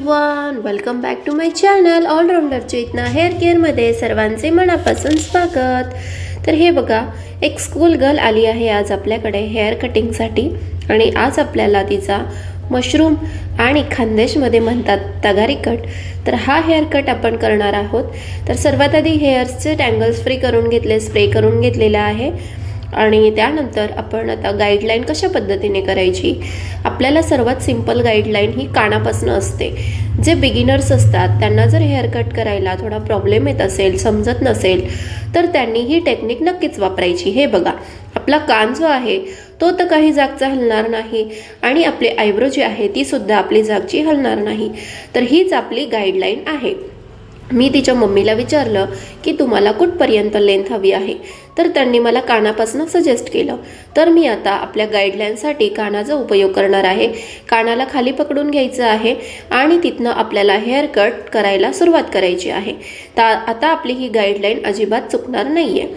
Everyone, welcome back to my channel allrounder Chetana hair केअरमध्ये सर्वांचे मनापासून स्वागत। तर हे बघा, एक स्कूल गर्ल आली आहे आज आपल्याकडे हेअर कटिंगसाठी आणि आज आपल्याला तिचा मशरूम आणि खानदेशमध्ये म्हणतात तगारी कट, तर हा हेअर कट आपण करणार आहोत। तर सर्वात आधी हेअर्सचे टँगल्स फ्री करून घेतले, स्प्रे करून घेतलेला आहे आणि त्यानंतर आपण आता गाईडलाईन कशा पद्धतीने करायची। आपल्याला सर्वात सिंपल गाईडलाईन ही कानापासून असते। जे बिगिनर्स असतात त्यांना जर हेअर कट करायला थोडा प्रॉब्लेम येत असेल, समजत नसेल, तर त्यांनी ही टेक्निक नक्कीच वापरायची। हे बघा, आपला कान जो आहे तो तर काही जागचा हलणार नाही आणि आपले आयब्रो जी आहे ती सुद्धा आपली जागची हलणार नाही। तर हीच आपली गाईडलाईन आहे। मी तिच्या मम्मीला विचारलं की तुम्हाला कुठपर्यंत लेंथ हवी आहे, तर त्यांनी मला कानापासून सजेस्ट केलं। तर मी आता आपल्या गाईडलाईनसाठी कानाचा उपयोग करणार आहे। कानाला खाली पकडून घ्यायचं आहे आणि तिथनं आपल्याला हेअर कट करायला सुरुवात करायची आहे। आता आपली ही गाईडलाईन अजिबात चुकणार नाहीये।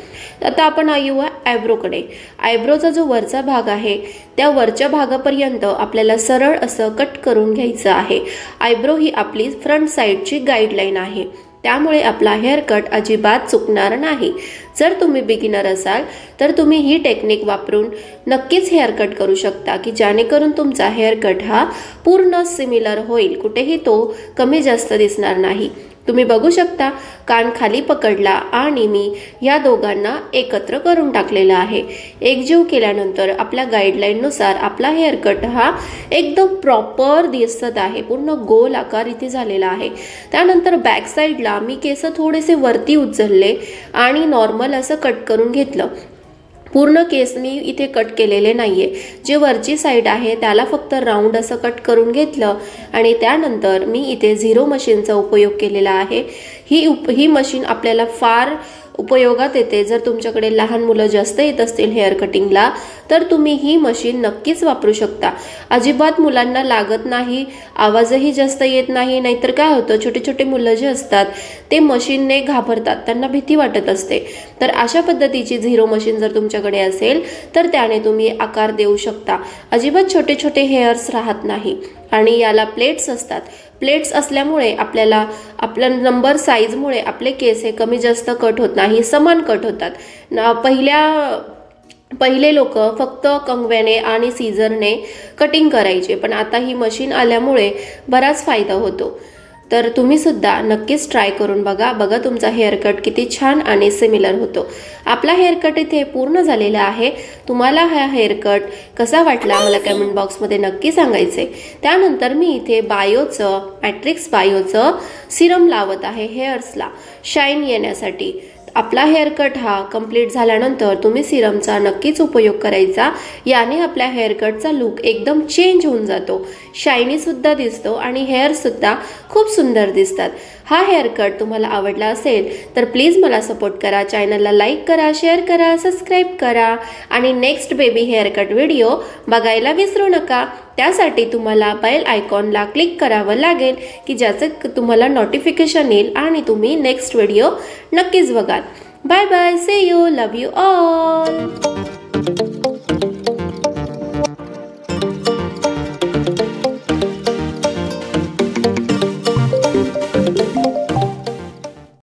आता आपण येऊया आयब्रोकडे। आयब्रोचा जो वरचा भाग आहे त्या वरच्या भागापर्यंत आपल्याला सरळ असं कट करून घ्यायचं आहे। आयब्रो ही आपली फ्रंट साइडची गाईडलाईन आहे, त्यामुळे आपला हेअर कट अजिबात चुकणार नाही। जर तुम्ही बिगिनर असाल तर तुम्ही ही टेक्निक वापरून नक्कीच हेअर कट करू शकता की जेणेकरून तुमचा हेअर कट हा पूर्ण सिमिलर होईल, कुठेही तो कमी जास्त दिसणार नाही। तुम्ही बघू शकता, कान खाली पकडला आणि मी या दोघांना एकत्र करून टाकलेला आहे। एकजीव केल्यानंतर आपल्या गाईडलाईननुसार आपला हेअर कट हा एकदम प्रॉपर दिसत आहे, पूर्ण गोल आकार इथे झालेला आहे। त्यानंतर बॅक साईडला मी केस थोडेसे वरती उचलले आणि नॉर्मल असं कट करून घेतलं। पूर्ण केस मी इथे कट केलेले नाहीये, जे वरची साइड आहे त्याला फक्त राऊंड असं कट करून घेतलं आणि त्यानंतर मी इथे झिरो मशीनचा उपयोग केलेला आहे। ही मशीन आपल्याला फार उपयोगात येते। जर तुमच्याकडे लहान मुलं जास्त येत असतील हेअर कटिंगला तर तुम्ही ही मशीन नक्कीच वापरू शकता। अजिबात मुलांना लागत नाही, आवाजही जास्त येत नाही। नाहीतर काय होतं, छोटे छोटे मुलं जे असतात ते मशीनने घाबरतात, त्यांना भीती वाटत असते। तर अशा पद्धतीची झिरो मशीन जर तुमच्याकडे असेल तर त्याने तुम्ही आकार देऊ शकता। अजिबात छोटे छोटे हेअर्स राहत नाही आणि याला प्लेट्स असतात। प्लेट्स असल्यामुळे आपल्याला आपल्या नंबर साईजमुळे आपले केस हे कमी जास्त कट होत नाही, समान कट होतात। पहिले लोक फक्त कंगव्याने आणि सीझरने कटिंग करायचे, पण आता ही मशीन आल्यामुळे बराच फायदा होतो। तर तुम्ही सुद्धा नक्कीच ट्राय करून बघा तुमचा हेअर कट किती छान आणि सिमिलर होतो। आपला हेअर कट इथे पूर्ण झालेला आहे। तुम्हाला हा हेअर कट कसा वाटला मला कमेंट बॉक्समध्ये नक्की सांगायचे। त्यानंतर मी इथे मॅट्रिक्स बायोचं सिरम लावत आहे हेअर्सला शाईन येण्यासाठी। आपला हेअर कट हा कंप्लीट झाल्यानंतर तुम्ही सिरमचा नक्कीच उपयोग करायचा। याने आपल्या हेअर कटचा लुक एकदम चेंज होऊन जातो, शायनी सुद्धा दिसतो आणि हेअर सुद्धा खूप सुंदर दिसतात। हा हेअर कट तुम्हाला आवडला असेल तर प्लीज मला सपोर्ट करा, चॅनलला लाईक करा, शेअर करा, सबस्क्राईब करा आणि next baby hair cut video बघायला विसरू नका। त्यासाठी तुम्हाला बेल आयकॉनला क्लिक करावं लागेल की ज्याचं तुम्हाला नोटिफिकेशन येईल आणि तुम्ही नेक्स्ट व्हिडिओ नक्कीच बघाल। Bye bye, see you, love you all.